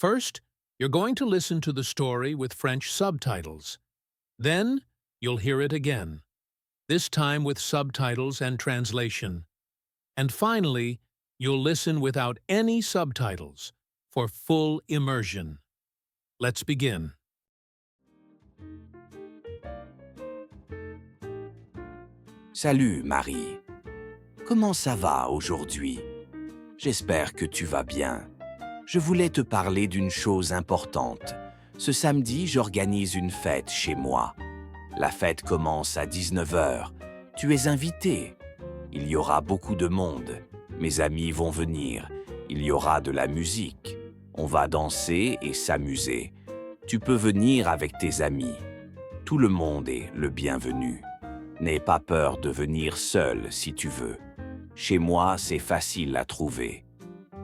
First, you're going to listen to the story with French subtitles. Then, you'll hear it again, this time with subtitles and translation. And finally, you'll listen without any subtitles for full immersion. Let's begin. Salut Marie, comment ça va aujourd'hui? J'espère que tu vas bien. Je voulais te parler d'une chose importante. Ce samedi, j'organise une fête chez moi. La fête commence à 19h. Tu es invité. Il y aura beaucoup de monde. Mes amis vont venir. Il y aura de la musique. On va danser et s'amuser. Tu peux venir avec tes amis. Tout le monde est le bienvenu. N'aie pas peur de venir seul si tu veux. Chez moi, c'est facile à trouver.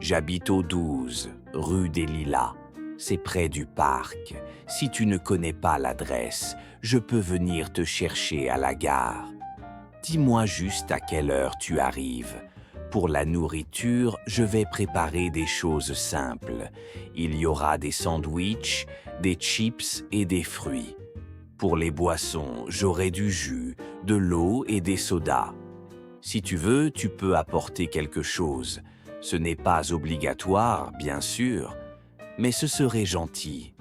J'habite au 12, rue des Lilas. C'est près du parc. Si tu ne connais pas l'adresse, je peux venir te chercher à la gare. Dis-moi juste à quelle heure tu arrives. Pour la nourriture, je vais préparer des choses simples. Il y aura des sandwichs, des chips et des fruits. Pour les boissons, j'aurai du jus, de l'eau et des sodas. Si tu veux, tu peux apporter quelque chose. Ce n'est pas obligatoire, bien sûr, mais ce serait gentil.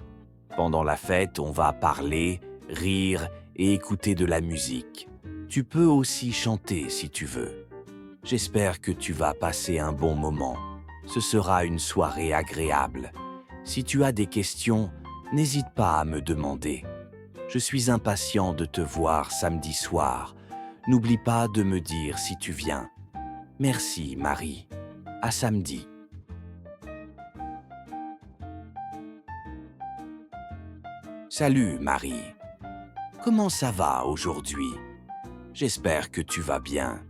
Pendant la fête, on va parler, rire et écouter de la musique. Tu peux aussi chanter si tu veux. J'espère que tu vas passer un bon moment. Ce sera une soirée agréable. Si tu as des questions, n'hésite pas à me demander. Je suis impatient de te voir samedi soir. N'oublie pas de me dire si tu viens. Merci, Marie. À samedi. Salut, Marie. Comment ça va aujourd'hui? J'espère que tu vas bien.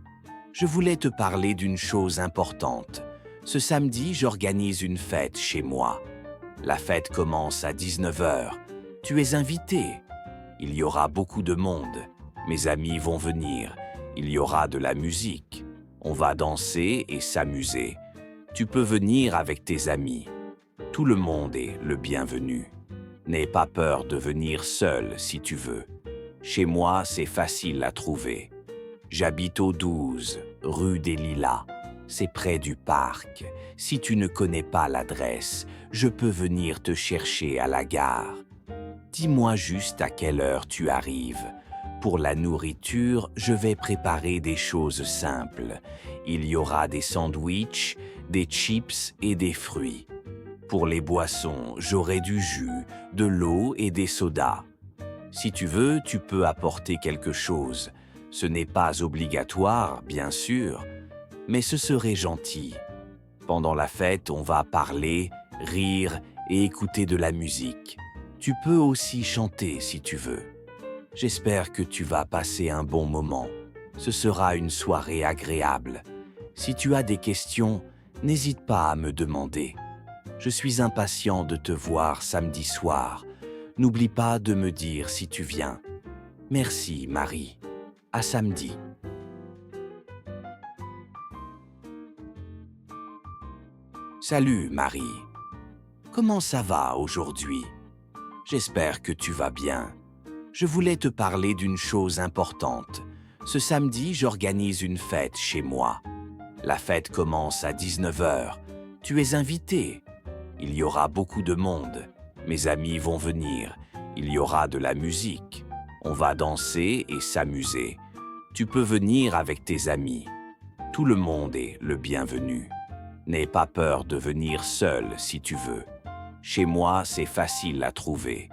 Je voulais te parler d'une chose importante. Ce samedi, j'organise une fête chez moi. La fête commence à 19h. Tu es invité. Il y aura beaucoup de monde. Mes amis vont venir. Il y aura de la musique. On va danser et s'amuser. Tu peux venir avec tes amis. Tout le monde est le bienvenu. N'aie pas peur de venir seul si tu veux. Chez moi, c'est facile à trouver. J'habite au 12, rue des Lilas. C'est près du parc. Si tu ne connais pas l'adresse, je peux venir te chercher à la gare. Dis-moi juste à quelle heure tu arrives. Pour la nourriture, je vais préparer des choses simples. Il y aura des sandwichs, des chips et des fruits. Pour les boissons, j'aurai du jus, de l'eau et des sodas. Si tu veux, tu peux apporter quelque chose. Ce n'est pas obligatoire, bien sûr, mais ce serait gentil. Pendant la fête, on va parler, rire et écouter de la musique. Tu peux aussi chanter si tu veux. J'espère que tu vas passer un bon moment. Ce sera une soirée agréable. Si tu as des questions, n'hésite pas à me demander. Je suis impatient de te voir samedi soir. N'oublie pas de me dire si tu viens. Merci, Marie. À samedi. Salut, Marie. Comment ça va aujourd'hui? J'espère que tu vas bien. Je voulais te parler d'une chose importante. Ce samedi, j'organise une fête chez moi. La fête commence à 19h. Tu es invité. Il y aura beaucoup de monde. Mes amis vont venir. Il y aura de la musique. On va danser et s'amuser. Tu peux venir avec tes amis. Tout le monde est le bienvenu. N'aie pas peur de venir seul si tu veux. Chez moi, c'est facile à trouver.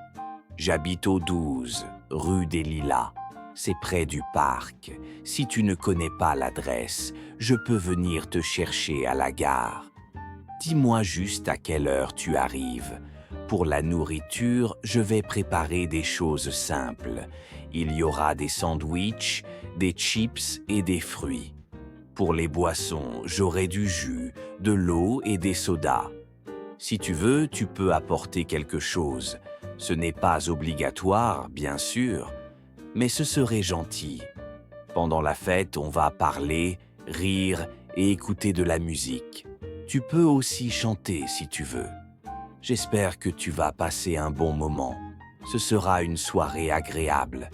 J'habite au 12, rue des Lilas. C'est près du parc. Si tu ne connais pas l'adresse, je peux venir te chercher à la gare. Dis-moi juste à quelle heure tu arrives. Pour la nourriture, je vais préparer des choses simples. Il y aura des sandwichs, des chips et des fruits. Pour les boissons, j'aurai du jus, de l'eau et des sodas. Si tu veux, tu peux apporter quelque chose. Ce n'est pas obligatoire, bien sûr, mais ce serait gentil. Pendant la fête, on va parler, rire et écouter de la musique. Tu peux aussi chanter si tu veux. J'espère que tu vas passer un bon moment. Ce sera une soirée agréable.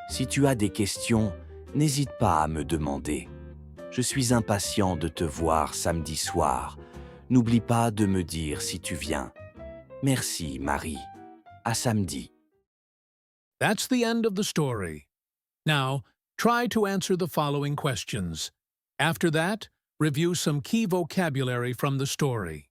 Si tu as des questions, n'hésite pas à me demander. Je suis impatient de te voir samedi soir. N'oublie pas de me dire si tu viens. Merci, Marie. À samedi. That's the end of the story. Now, try to answer the following questions. After that, review some key vocabulary from the story.